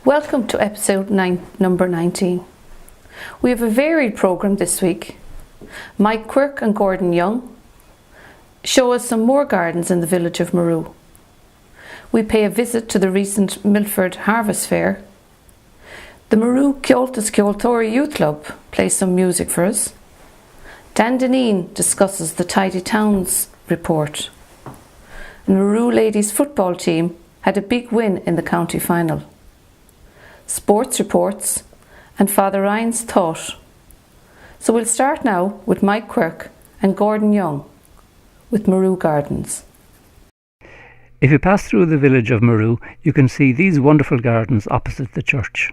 Welcome to episode number 19. We have a varied programme this week. Mike Quirk and Gordon Young show us some more gardens in the village of Maru. We pay a visit to the recent Milford Harvest Fair. The Maru Ceoltas Ceoltóirí Youth Club plays some music for us. Dan Dineen discusses the Tidy Towns report. The Maru ladies football team had a big win in the county final. Sports reports and Father Ryan's thought. So we'll start now with Mike Quirk and Gordon Young with Maru Gardens. If you pass through the village of Maru, you can see these wonderful gardens opposite the church.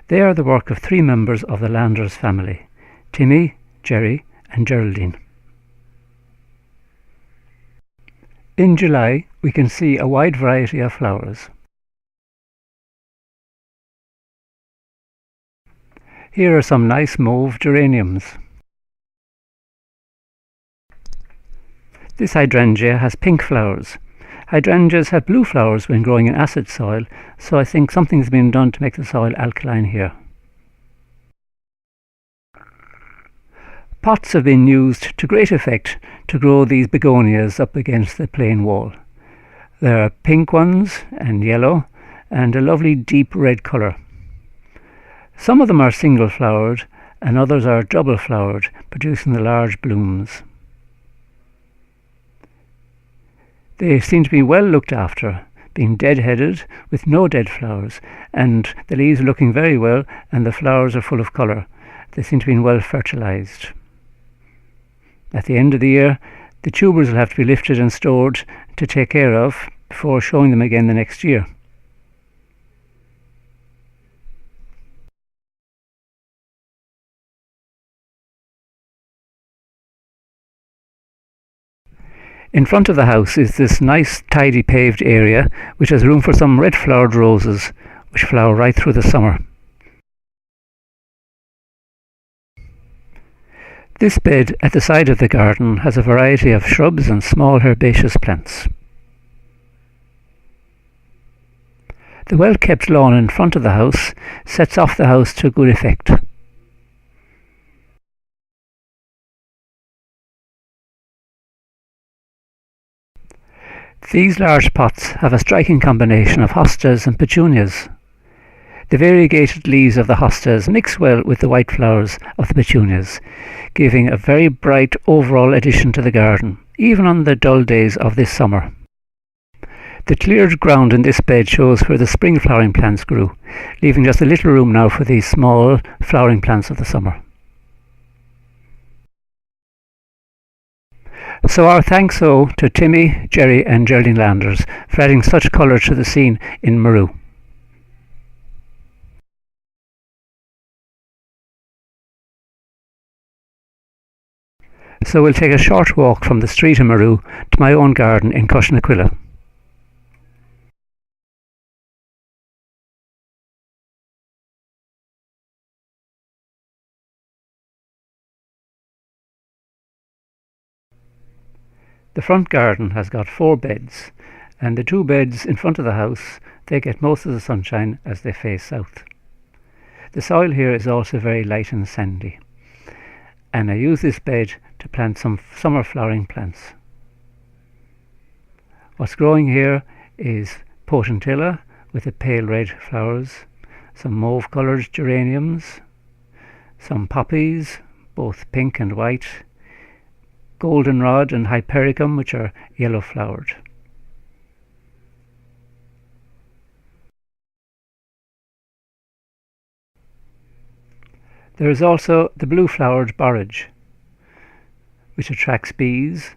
They are the work of 3 members of the Landers family, Timmy, Jerry and Geraldine. In July, we can see a wide variety of flowers. Here are some nice mauve geraniums. This hydrangea has pink flowers. Hydrangeas have blue flowers when growing in acid soil, so I think something's been done to make the soil alkaline here. Pots have been used to great effect to grow these begonias up against the plain wall. There are pink ones and yellow and a lovely deep red colour. Some of them are single flowered and others are double flowered, producing the large blooms. They seem to be well looked after, being dead-headed with no dead flowers, and the leaves are looking very well and the flowers are full of colour. They seem to be well fertilised. At the end of the year, the tubers will have to be lifted and stored to take care of before showing them again the next year. In front of the house is this nice tidy paved area which has room for some red flowered roses which flower right through the summer. This bed at the side of the garden has a variety of shrubs and small herbaceous plants. The well-kept lawn in front of the house sets off the house to good effect. These large pots have a striking combination of hostas and petunias. The variegated leaves of the hostas mix well with the white flowers of the petunias, giving a very bright overall addition to the garden, even on the dull days of this summer. The cleared ground in this bed shows where the spring flowering plants grew, leaving just a little room now for these small flowering plants of the summer. So our thanks to Timmy, Jerry and Geraldine Landers for adding such colour to the scene in Maru. So we'll take a short walk from the street in Maru to my own garden in Cushnaquilla. The front garden has got 4 beds, and the 2 beds in front of the house, they get most of the sunshine as they face south. The soil here is also very light and sandy, and I use this bed to plant some summer flowering plants. What's growing here is potentilla with the pale red flowers, some mauve coloured geraniums, some poppies, both pink and white, goldenrod and hypericum, which are yellow flowered. There is also the blue flowered borage, which attracts bees,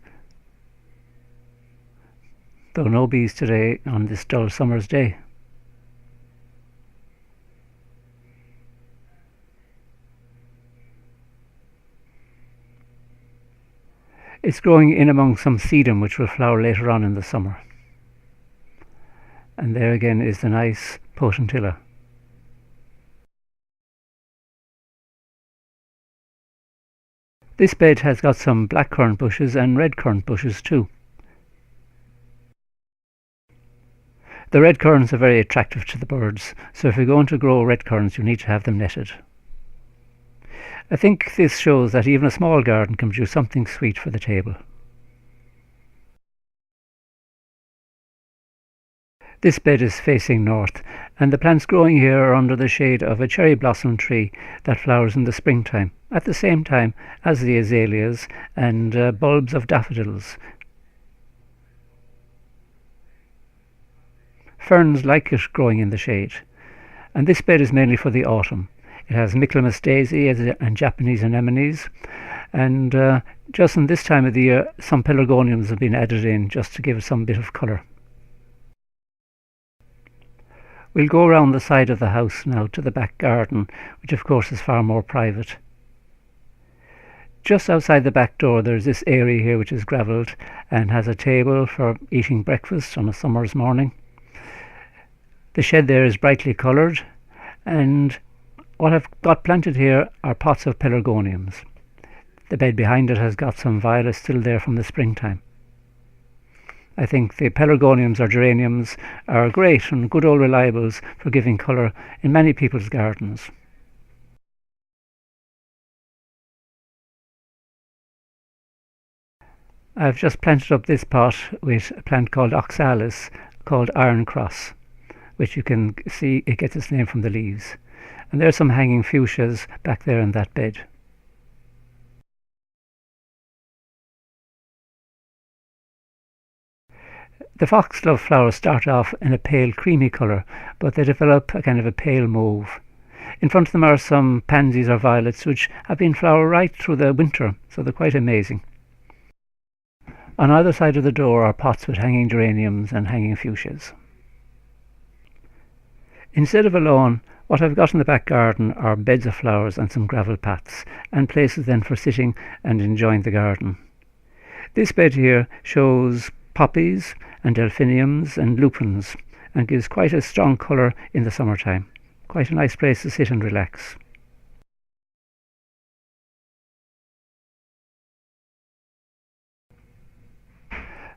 though no bees today on this dull summer's day. It's growing in among some sedum which will flower later on in the summer. And there again is the nice potentilla. This bed has got some blackcurrant bushes and redcurrant bushes too. The red currants are very attractive to the birds, so if you're going to grow red currants you need to have them netted. I think this shows that even a small garden can produce something sweet for the table. This bed is facing north, and the plants growing here are under the shade of a cherry blossom tree that flowers in the springtime, at the same time as the azaleas and bulbs of daffodils. Ferns like it growing in the shade, and this bed is mainly for the autumn. It has Michaelmas daisy and Japanese anemones, and just in this time of the year some pelargoniums have been added in just to give it some bit of colour. We'll go around the side of the house now to the back garden, which of course is far more private. Just outside the back door there's this area here which is gravelled and has a table for eating breakfast on a summer's morning. The shed there is brightly coloured, and what I've got planted here are pots of pelargoniums. The bed behind it has got some violets still there from the springtime. I think the pelargoniums or geraniums are great and good old reliables for giving colour in many people's gardens. I've just planted up this pot with a plant called oxalis, called iron cross, which you can see it gets its name from the leaves. And there's some hanging fuchsias back there in that bed. The foxglove flowers start off in a pale creamy colour, but they develop a kind of a pale mauve. In front of them are some pansies or violets which have been flowering right through the winter, so they're quite amazing. On either side of the door are pots with hanging geraniums and hanging fuchsias. Instead of a lawn, what I've got in the back garden are beds of flowers and some gravel paths, and places then for sitting and enjoying the garden. This bed here shows poppies and delphiniums and lupins, and gives quite a strong colour in the summertime. Quite a nice place to sit and relax.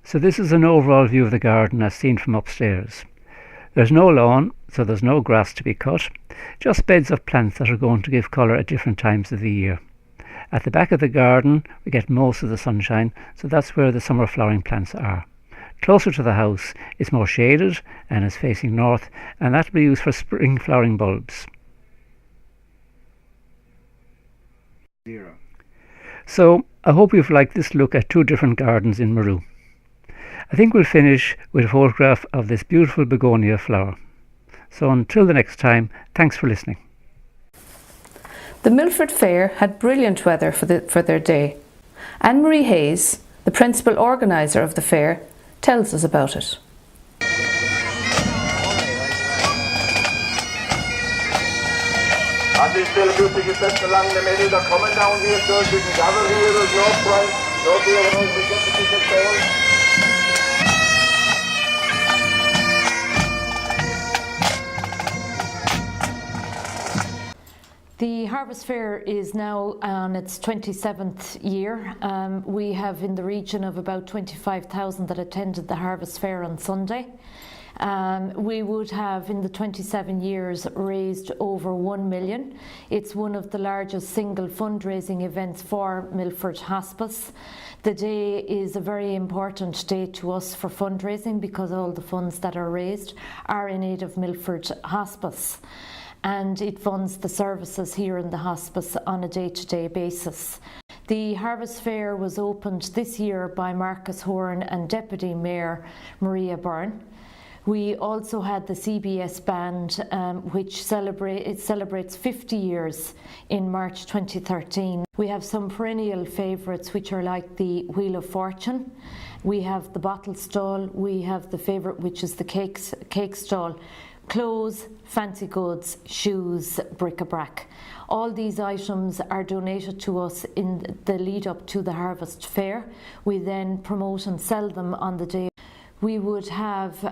So this is an overall view of the garden as seen from upstairs. There's no lawn, so there's no grass to be cut, just beds of plants that are going to give colour at different times of the year. At the back of the garden we get most of the sunshine, so that's where the summer flowering plants are. Closer to the house it's more shaded and is facing north, and that will be used for spring flowering bulbs. So I hope you've liked this look at two different gardens in Maru. I think we'll finish with a photograph of this beautiful begonia flower. So until the next time, thanks for listening. The Milford Fair had brilliant weather for their day. Anne-Marie Hayes, the principal organiser of the fair, tells us about it. At this still beautiful fest along the middle, they're coming down here, so you can gather here, there's no price, no fear of us, we get the ticket sold. The Harvest Fair is now on its 27th year. We have in the region of about 25,000 that attended the Harvest Fair on Sunday. We would have in the 27 years raised over 1 million. It's one of the largest single fundraising events for Milford Hospice. The day is a very important day to us for fundraising because all the funds that are raised are in aid of Milford Hospice, and it funds the services here in the hospice on a day-to-day basis. The Harvest Fair was opened this year by Marcus Horan and Deputy Mayor Maria Byrne. We also had the CBS Band, which celebrates 50 years in March 2013. We have some perennial favourites which are like the Wheel of Fortune. We have the bottle stall, we have the favourite which is the cake stall. Clothes, fancy goods, shoes, bric-a-brac. All these items are donated to us in the lead up to the Harvest Fair. We then promote and sell them on the day. We would have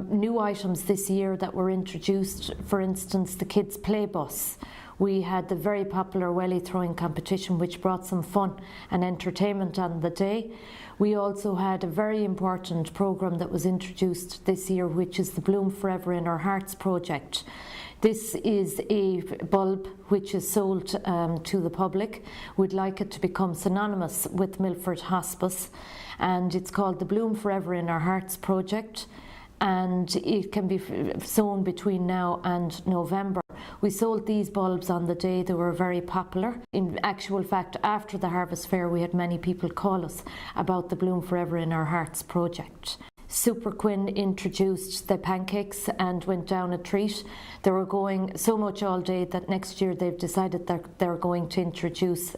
new items this year that were introduced, for instance the kids' play bus, We had the very popular welly throwing competition, which brought some fun and entertainment on the day. We also had a very important programme that was introduced this year, which is the Bloom Forever in Our Hearts project. This is a bulb which is sold to the public. We'd like it to become synonymous with Milford Hospice, and it's called the Bloom Forever in Our Hearts project, and it can be sown between now and November. We sold these bulbs on the day. They were very popular. In actual fact, after the Harvest Fair, we had many people call us about the Bloom Forever in Our Hearts project. Super Quinn introduced the pancakes and went down a treat. They were going so much all day that next year they've decided that they're going to introduce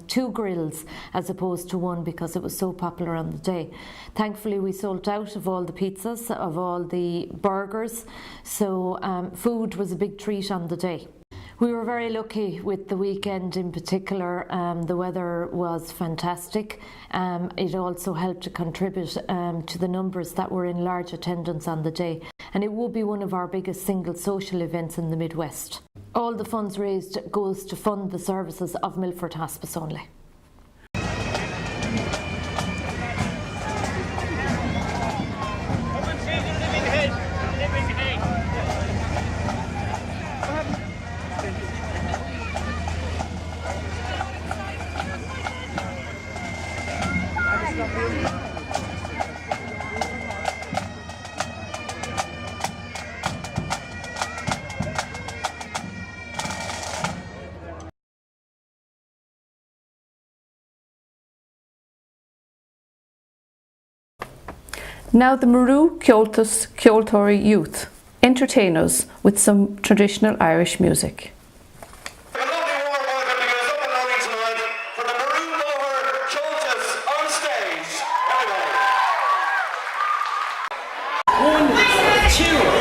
2 grills as opposed to 1, because it was so popular on the day. Thankfully, we sold out of all the pizzas, of all the burgers, so food was a big treat on the day. We were very lucky with the weekend in particular. The weather was fantastic. It also helped to contribute to the numbers that were in large attendance on the day. And it will be one of our biggest single social events in the Midwest. All the funds raised goes to fund the services of Milford Hospice only. Now the Maru Ceoltas Ceoltóirí youth entertain us with some traditional Irish music. A lovely warm welcome to us up and running tonight for the Maru Moher Ceoltas on stage. Everybody. 1, 2.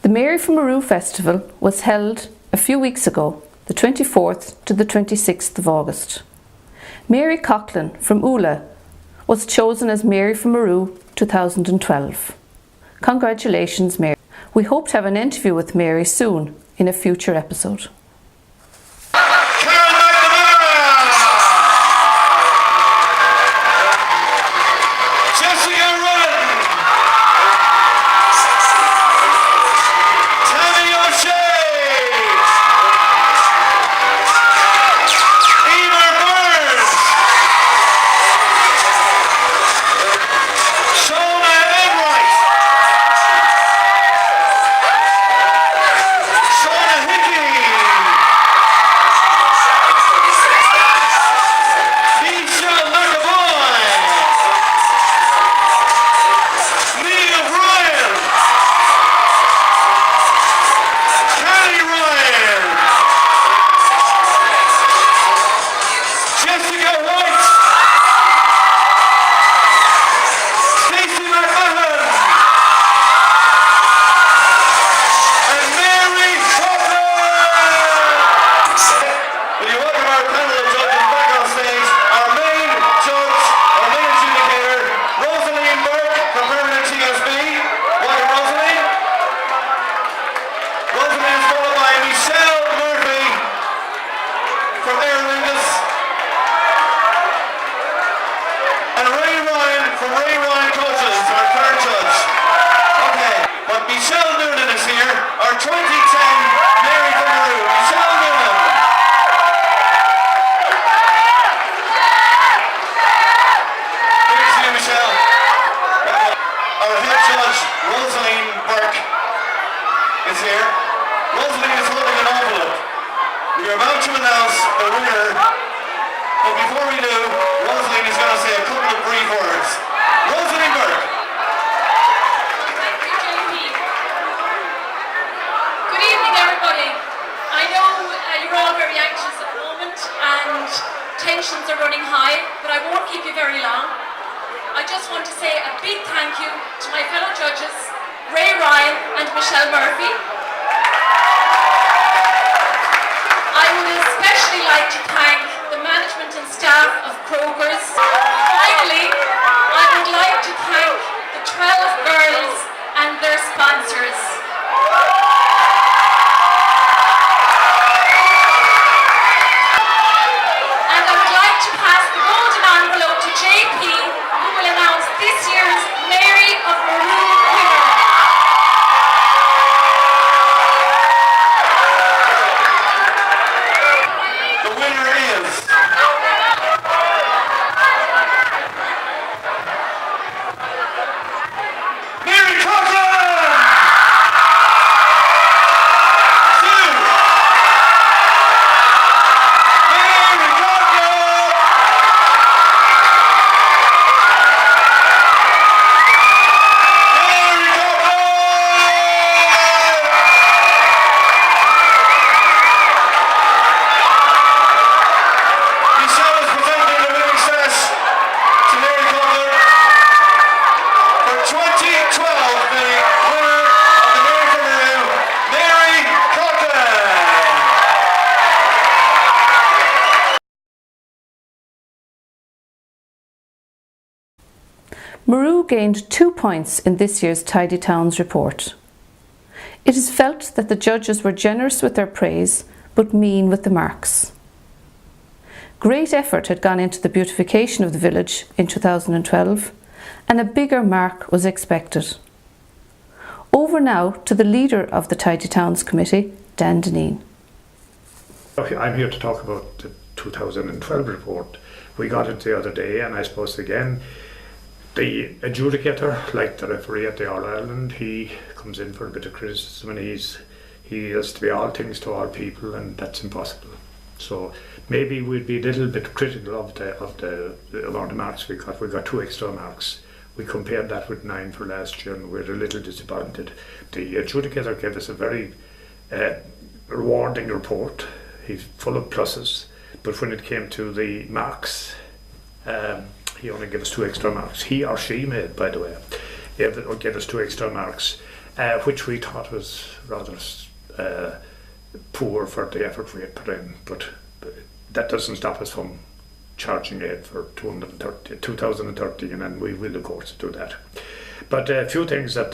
The Mary from Maru Festival was held a few weeks ago, the 24th to the 26th of August. Mary Coughlin from Ula was chosen as Mary from Maru 2012. Congratulations, Mary. We hope to have an interview with Mary soon in a future episode. Tensions are running high, but I won't keep you very long. I just want to say a big thank you to my fellow judges, Ray Ryan and Michelle Murphy. I would especially like to thank the management and staff of Kroger's. Finally, I would like to thank the 12 girls and their sponsors. JP, who will announce this year's Mary of Maru winner. The winner is Mary Coughlin! Maru gained 2 points in this year's Tidy Towns report. It is felt that the judges were generous with their praise, but mean with the marks. Great effort had gone into the beautification of the village in 2012, and a bigger mark was expected. Over now to the leader of the Tidy Towns Committee, Dan Dineen. I'm here to talk about the 2012 report. We got it the other day, and I suppose again, the adjudicator, like the referee at the All-Ireland, he comes in for a bit of criticism, and he has to be all things to all people, and that's impossible. So maybe we'd be a little bit critical of the amount of marks we got. We got 2 extra marks. We compared that with 9 for last year, and we're a little disappointed. The adjudicator gave us a very rewarding report. He's full of pluses, but when it came to the marks, he only gave us 2 extra marks. He or she made, by the way, gave us 2 extra marks. which we thought was rather poor for the effort we had put in, but that doesn't stop us from charging aid for 2013, and we will of course do that. But a few things that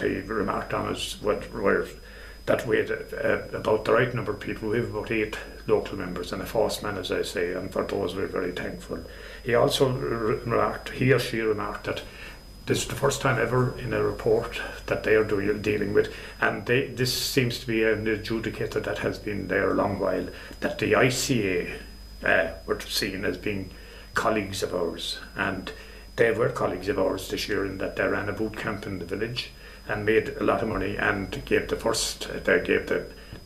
he remarked on is were that we had about the right number of people. We have about 8 local members and a forceman, as I say, and for those we're very thankful. He also he or she remarked that this is the first time ever in a report that they are dealing with, and this seems to be an adjudicator that has been there a long while, that the ICA were seen as being colleagues of ours, and they were colleagues of ours this year in that they ran a boot camp in the village and made a lot of money and gave the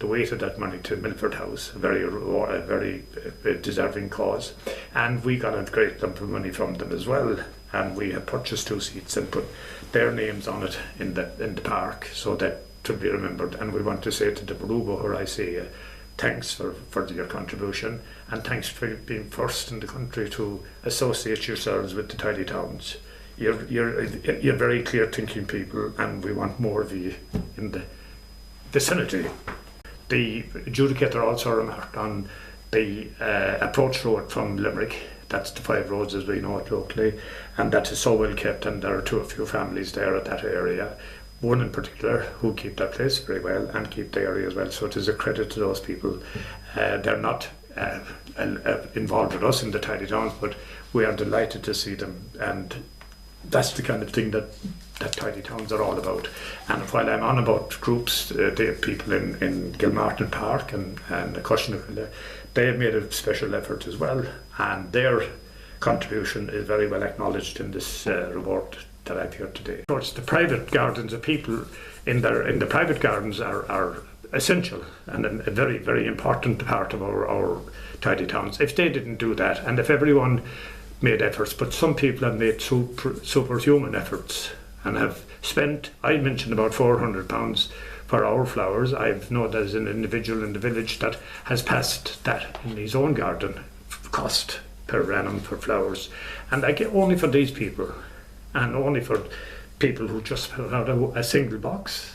weight of that money to Milford House, a very deserving cause, and we got a great lump of money from them as well, and we have purchased 2 seats and put their names on it in the park, so that to be remembered. And we want to say to the Barubo or ICA, thanks for your contribution, and thanks for being first in the country to associate yourselves with the tidy towns. You're very clear thinking people, and we want more of you in the vicinity. The adjudicator also remarked on the approach road from Limerick. That's the 5 roads as we know it locally, and that is so well kept, and there are a few families there at that area, one in particular, who keep that place very well and keep the area as well, so it is a credit to those people. They're not involved with us in the tidy towns, but we are delighted to see them, and that's the kind of thing that tidy towns are all about. And while I'm on about groups, they have people in Gilmartin Park and Cushnacle, they have made a special effort as well, and their contribution is very well acknowledged in this report that I've heard today. Of course, the private gardens, the people in the private gardens are essential and a very, very important part of our tidy towns. If they didn't do that, and if everyone made efforts, but some people have made superhuman efforts and have spent, I mentioned about £400 for our flowers. I've known there's an individual in the village that has passed that in his own garden, cost per annum for flowers. And I get only for these people, and only for people who just put out a single box,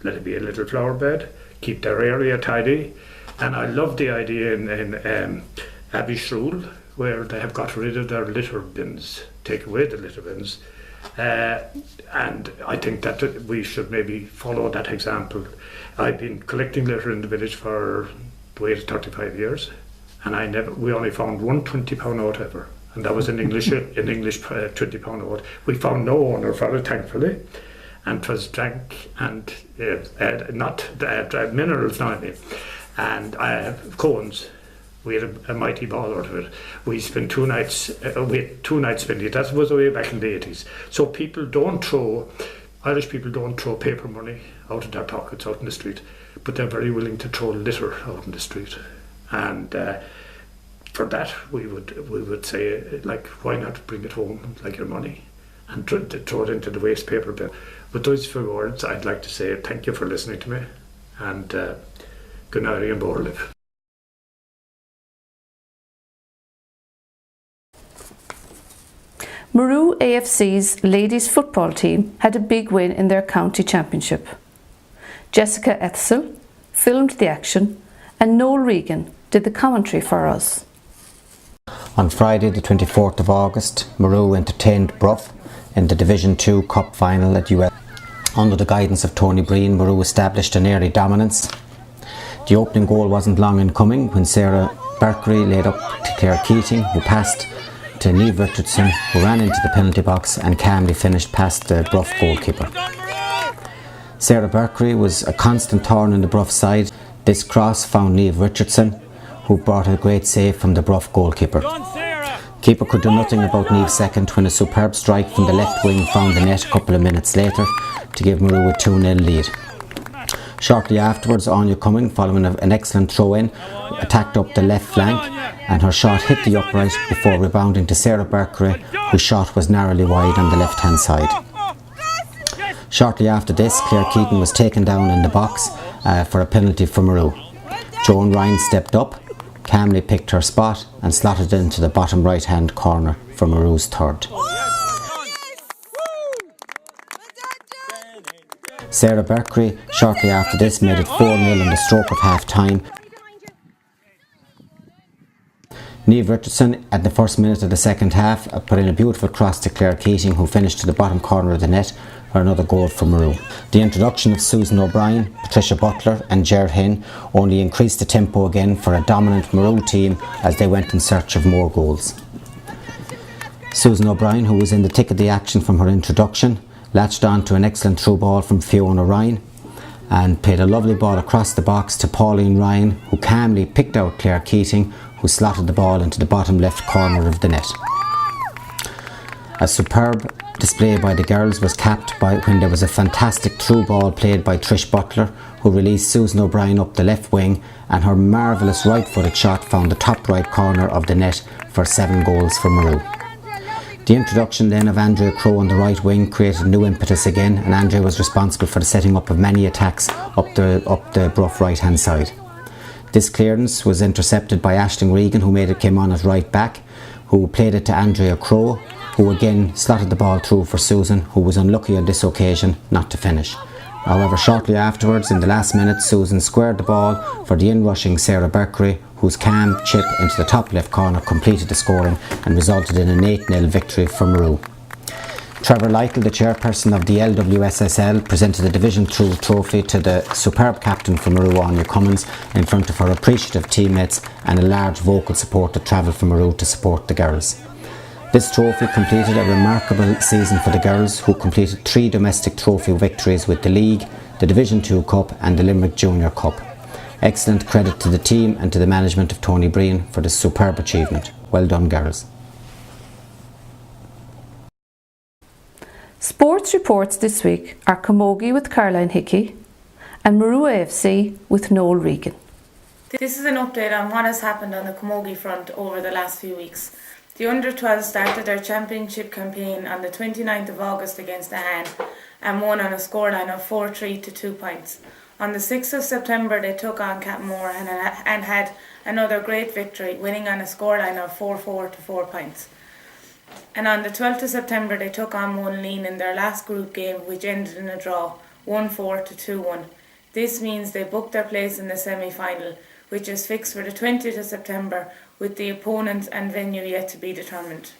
let it be a little flower bed, keep their area tidy. And I love the idea in Abbey Shrule, where they have got rid of their litter bins, take away the litter bins. And I think that we should maybe follow that example. I've been collecting litter in the village for the way of 35 years, and we only found one £20 note ever, and that was an English £20 note. We found no owner for it, thankfully, and it was drank and not minerals, neither, and cones. We had a mighty ball out of it. We spent 2 nights, spending it. That was way back in the 80s. So Irish people don't throw paper money out of their pockets out in the street, but they're very willing to throw litter out in the street. And for that, we would say, like, why not bring it home like your money and throw it into the waste paper bin. With those few words, I'd like to say thank you for listening to me, and good night and Borliv. Maru AFC's ladies football team had a big win in their county championship. Jessica Ethsel filmed the action, and Noel Regan did the commentary for us. On Friday the 24th of August, Maru entertained Bruff in the Division 2 Cup final at UL. Under the guidance of Tony Breen, Maru established an early dominance. The opening goal wasn't long in coming when Sarah Berkery laid up to Claire Keating, who passed to Niamh Richardson, who ran into the penalty box and calmly finished past the Bruff goalkeeper. Sarah Berkery was a constant thorn in the Bruff side. This cross found Niamh Richardson, who brought a great save from the Bruff goalkeeper. Keeper could do nothing about Niamh's second when a superb strike from the left wing found the net a couple of minutes later to give Maru a 2-0 lead. Shortly afterwards, Anya Cumming, following an excellent throw-in, attacked up the left flank, and her shot hit the upright before rebounding to Sarah Berkery, whose shot was narrowly wide on the left-hand side. Shortly after this, Claire Keating was taken down in the box for a penalty for Maru. Joan Ryan stepped up, calmly picked her spot and slotted into the bottom right-hand corner for Maru's third. Sarah Berkery shortly after this made it 4-0 on the stroke of half time. Niamh Richardson at the first minute of the second half put in a beautiful cross to Claire Keating, who finished to the bottom corner of the net for another goal for Maru. The introduction of Susan O'Brien, Patricia Butler and Ger Hinn only increased the tempo again for a dominant Maru team as they went in search of more goals. Susan O'Brien, who was in the thick of the action from her introduction, latched on to an excellent through ball from Fiona Ryan and played a lovely ball across the box to Pauline Ryan, who calmly picked out Claire Keating, who slotted the ball into the bottom left corner of the net. A superb display by the girls was capped by when there was a fantastic through ball played by Trish Butler, who released Susan O'Brien up the left wing, and her marvellous right-footed shot found the top right corner of the net for 7 goals for Maru. The introduction then of Andrea Crowe on the right wing created new impetus again, and Andrea was responsible for the setting up of many attacks up the Brough right hand side. This clearance was intercepted by Aisling Regan, who came on at right back, who played it to Andrea Crowe, who again slotted the ball through for Susan, who was unlucky on this occasion not to finish. However, shortly afterwards, in the last minute, Susan squared the ball for the inrushing Sarah Berkery, whose calm chip into the top left corner completed the scoring and resulted in an 8-0 victory for Maru. Trevor Lytle, the chairperson of the LWSSL, presented the Division 2 trophy to the superb captain for Maru, Anya Cummins, in front of her appreciative teammates and a large vocal support that travelled from Maru to support the girls. This trophy completed a remarkable season for the girls, who completed 3 domestic trophy victories with the League, the Division 2 Cup and the Limerick Junior Cup. Excellent credit to the team and to the management of Tony Breen for this superb achievement. Well done, girls. Sports reports this week are Camogie with Caroline Hickey and Maru AFC with Noel Regan. This is an update on what has happened on the Camogie front over the last few weeks. The Under-12 started their championship campaign on the 29th of August against Ahane and won on a scoreline of 4-3 to 2 points. On the 6th of September they took on Capmore and had another great victory, winning on a scoreline of 4-4 to 4 points. And on the 12th of September they took on Monaleen in their last group game, which ended in a draw, 1-4 to 2-1. This means they booked their place in the semi-final, which is fixed for the 20th of September, with the opponents and venue yet to be determined.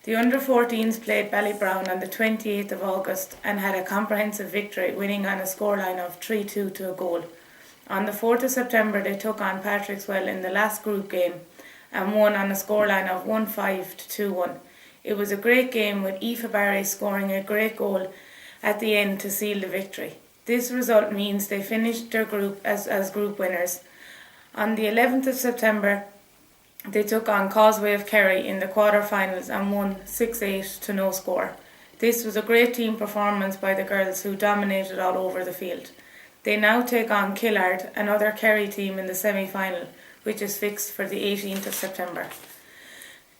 The Under-14s played Ballybrown on the 28th of August and had a comprehensive victory, winning on a scoreline of 3-2 to a goal. On the 4th of September they took on Patrickswell in the last group game and won on a scoreline of 1-5 to 2-1. It was a great game, with Aoife Barry scoring a great goal at the end to seal the victory. This result means they finished their group as group winners. On the 11th of September they took on Causeway of Kerry in the quarter-finals and won 6-8 to no score. This was a great team performance by the girls, who dominated all over the field. They now take on Killard, another Kerry team, in the semi-final, which is fixed for the 18th of September.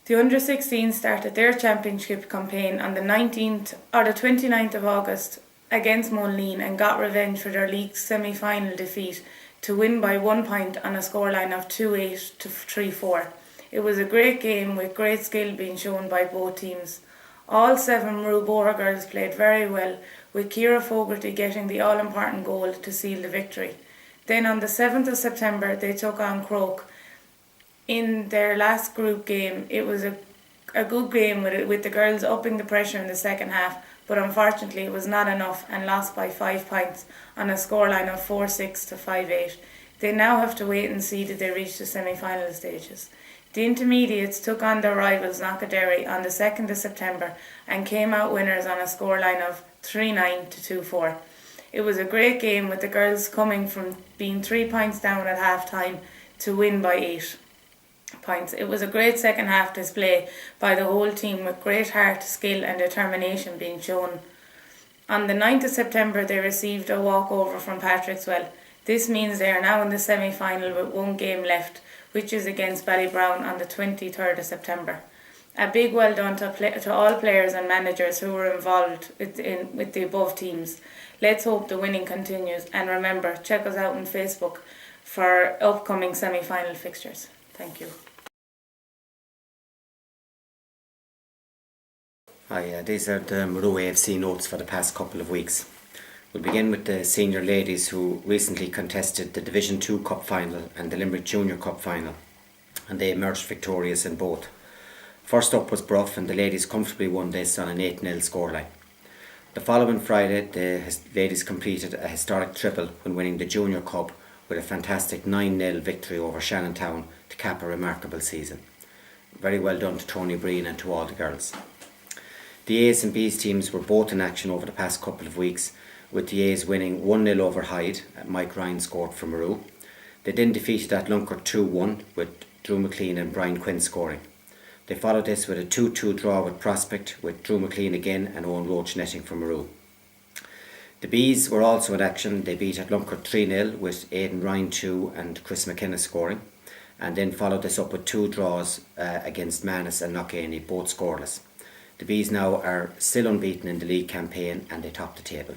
The Under-16 started their championship campaign on the 29th of August against Monaleen and got revenge for their league semi-final defeat to win by 1 point on a scoreline of 2-8 to 3-4. It was a great game, with great skill being shown by both teams. All 7 Maru Bora girls played very well, with Ciara Fogarty getting the all-important goal to seal the victory. Then on the 7th of September they took on Croke in their last group game. It was a good game, with the girls upping the pressure in the second half, but unfortunately it was not enough and lost by 5 points on a scoreline of 4-6 to 5-8. They now have to wait and see that they reach the semi-final stages. The intermediates took on their rivals Knockaderry on the 2nd of September and came out winners on a scoreline of 3-9 to 2-4. It was a great game, with the girls coming from being 3 points down at half time to win by 8 points. It was a great second half display by the whole team, with great heart, skill and determination being shown. On the 9th of September they received a walkover from Patrickswell. This means they are now in the semi-final with 1 game left, which is against Ballybrown on the 23rd of September. A big well done to all players and managers who were involved with the above teams. Let's hope the winning continues, and remember, check us out on Facebook for upcoming semi-final fixtures. Thank you. These are the Maru AFC notes for the past couple of weeks. We'll begin with the senior ladies who recently contested the Division 2 Cup Final and the Limerick Junior Cup Final, and they emerged victorious in both. First up was Bruff, and the ladies comfortably won this on an 8-0 scoreline. The following Friday, the ladies completed a historic triple when winning the Junior Cup with a fantastic 9-0 victory over Shannontown to cap a remarkable season. Very well done to Tony Breen and to all the girls. The A's and B's teams were both in action over the past couple of weeks, with the A's winning 1-0 over Hyde. Mike Ryan scored for Maru. They then defeated Athlunker 2-1 with Drew McLean and Brian Quinn scoring. They followed this with a 2-2 draw with Prospect, with Drew McLean again and Owen Roach netting for Maru. The Bees were also in action. They beat Athlunker 3-0 with Aidan Ryan 2 and Chris McKenna scoring, and then followed this up with 2 draws against Manus and Knockany, both scoreless. The Bees now are still unbeaten in the league campaign and they top the table.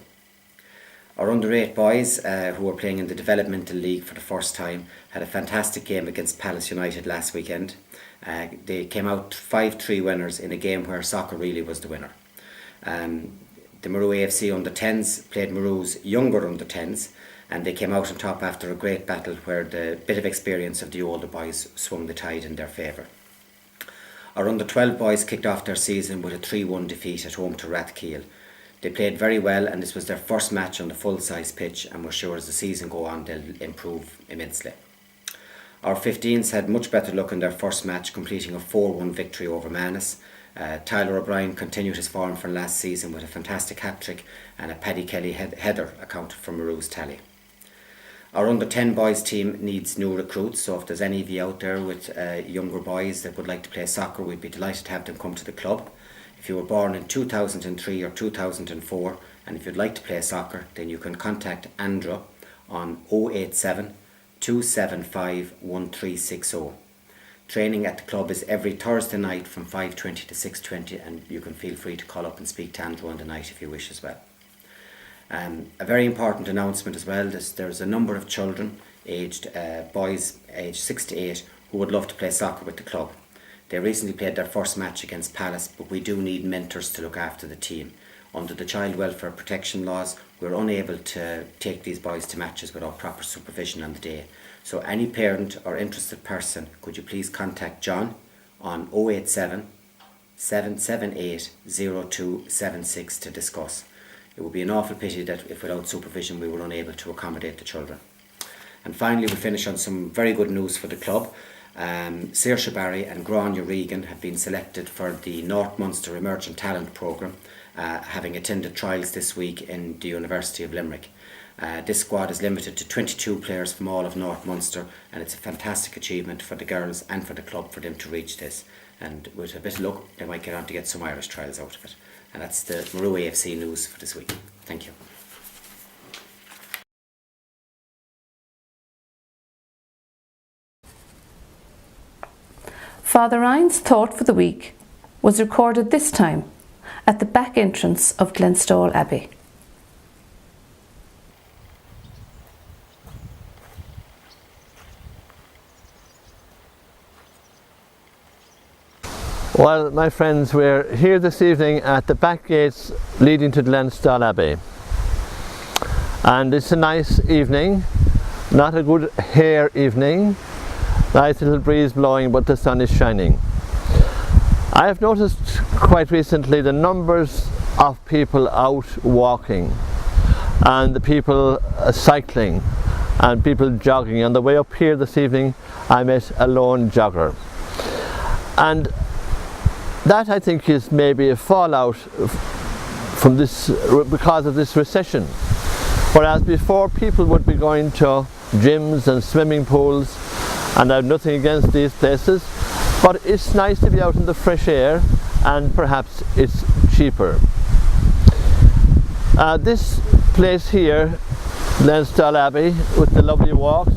Our under-8 boys, who were playing in the developmental league for the first time, had a fantastic game against Palace United last weekend. They came out 5-3 winners in a game where soccer really was the winner. The Maru AFC under-10s played Maru's younger under-10s, and they came out on top after a great battle where the bit of experience of the older boys swung the tide in their favour. Our under-12 boys kicked off their season with a 3-1 defeat at home to Rathkeil. They played very well, and this was their first match on the full-size pitch, and we're sure as the season goes on they'll improve immensely. Our 15s had much better luck in their first match, completing a 4-1 victory over Manus. Tyler O'Brien continued his form from last season with a fantastic hat-trick, and a Paddy Kelly header accounted for Maru's tally. Our under-10 boys team needs new recruits, so if there's any of you out there with younger boys that would like to play soccer, we'd be delighted to have them come to the club. If you were born in 2003 or 2004 and if you'd like to play soccer, then you can contact Andrew on 087 275 1360. Training at the club is every Thursday night from 5:20 to 6:20, and you can feel free to call up and speak to Andrew on the night if you wish as well. A very important announcement as well is there's a number of children, boys aged 6 to 8, who would love to play soccer with the club. They recently played their first match against Palace, but we do need mentors to look after the team. Under the Child Welfare Protection laws, we're unable to take these boys to matches without proper supervision on the day. So any parent or interested person, could you please contact John on 087 778 0276 to discuss. It would be an awful pity that if without supervision we were unable to accommodate the children. And finally, we finish on some very good news for the club. Saoirse Barry and Grania Regan have been selected for the North Munster Emerging Talent Programme, having attended trials this week in the University of Limerick. This squad is limited to 22 players from all of North Munster, and it's a fantastic achievement for the girls and for the club for them to reach this. And with a bit of luck, they might get on to get some Irish trials out of it. And that's the Maru AFC news for this week. Thank you. Father Ryan's thought for the week was recorded this time at the back entrance of Glenstall Abbey. Well, my friends, we're here this evening at the back gates leading to Glenstall Abbey, and it's a nice evening, not a good hair evening, nice little breeze blowing, but the sun is shining. I have noticed quite recently the numbers of people out walking, and the people cycling, and people jogging. On the way up here this evening I met a lone jogger, and that I think is maybe a fallout from this because of this recession. Whereas before people would be going to gyms and swimming pools, and I have nothing against these places, but it's nice to be out in the fresh air, and perhaps it's cheaper. This place here, Glenstall Abbey, with the lovely walks,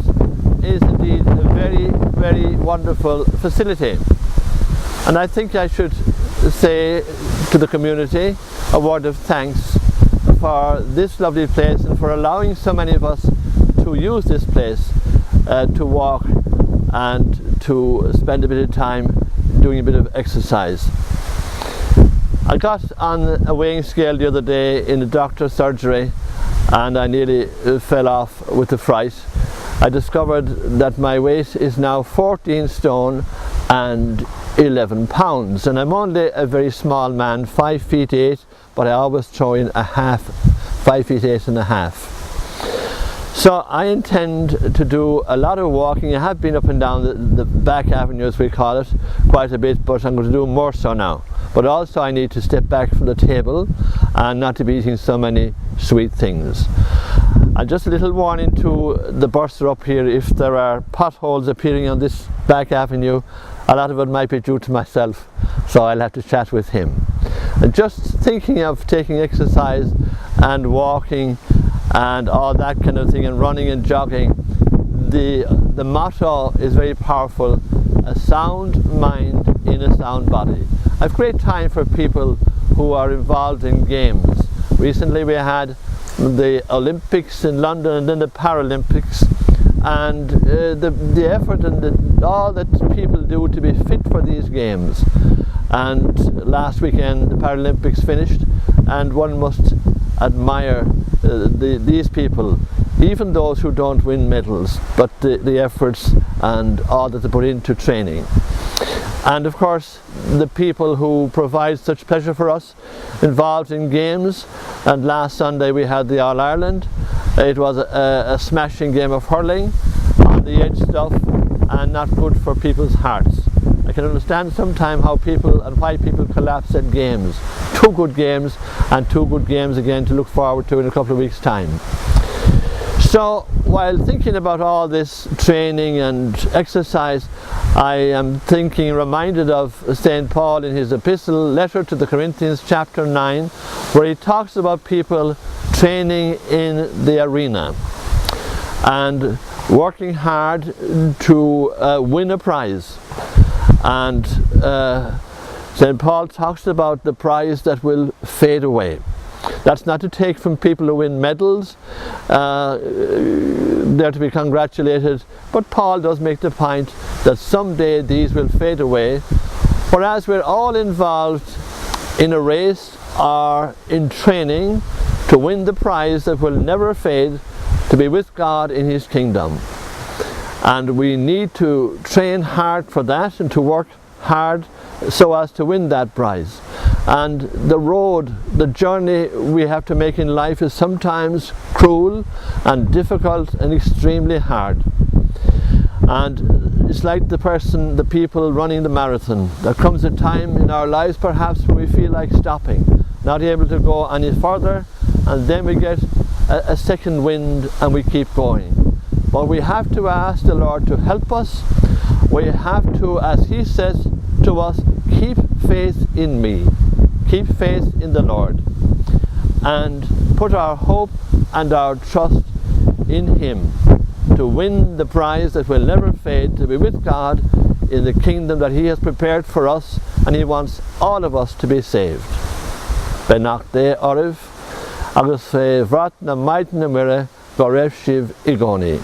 is indeed a very, very wonderful facility. And I think I should say to the community a word of thanks for this lovely place and for allowing so many of us to use this place to walk and to spend a bit of time doing a bit of exercise. I got on a weighing scale the other day in the doctor's surgery, and I nearly fell off with the fright. I discovered that my weight is now 14 stone and 11 pounds, and I'm only a very small man, 5 feet 8, but I always throw in a half, 5 feet 8 and a half. So I intend to do a lot of walking. I have been up and down the back avenue, as we call it, quite a bit, but I'm going to do more so now. But also I need to step back from the table and not to be eating so many sweet things. And just a little warning to the bursar up here: if there are potholes appearing on this back avenue, a lot of it might be due to myself, so I'll have to chat with him. And just thinking of taking exercise and walking and all that kind of thing, and running and jogging, the motto is very powerful: a sound mind in a sound body. I've great time for people who are involved in games. Recently we had the Olympics in London and then the Paralympics, and the effort and all that people do to be fit for these games. And last weekend the Paralympics finished, and one must admire these people, even those who don't win medals, but the efforts and all that they put into training. And of course the people who provide such pleasure for us involved in games. And last Sunday we had the All-Ireland. It was a smashing game of hurling, on the edge stuff, and not good for people's hearts. I can understand sometimes how people and why people collapse at games. 2 good games, and 2 good games again to look forward to in a couple of weeks' time. So while thinking about all this training and exercise, I am reminded of St. Paul in his epistle, letter to the Corinthians, chapter 9, where he talks about people training in the arena and working hard to win a prize. And St. Paul talks about the prize that will fade away. That's not to take from people who win medals, they're to be congratulated, but Paul does make the point that someday these will fade away, whereas we're all involved in a race or in training to win the prize that will never fade, to be with God in His kingdom. And we need to train hard for that and to work hard so as to win that prize. And the road, the journey we have to make in life is sometimes cruel and difficult and extremely hard. And it's like the people running the marathon. There comes a time in our lives perhaps when we feel like stopping, not able to go any further, and then we get a second wind and we keep going. But we have to ask the Lord to help us. We have to, as He says to us, keep faith in me. Keep faith in the Lord and put our hope and our trust in Him to win the prize that will never fade, to be with God in the kingdom that He has prepared for us, and He wants all of us to be saved. Benach de Oriv, agus fe vrat na maid na mire, gorev shiv igoni.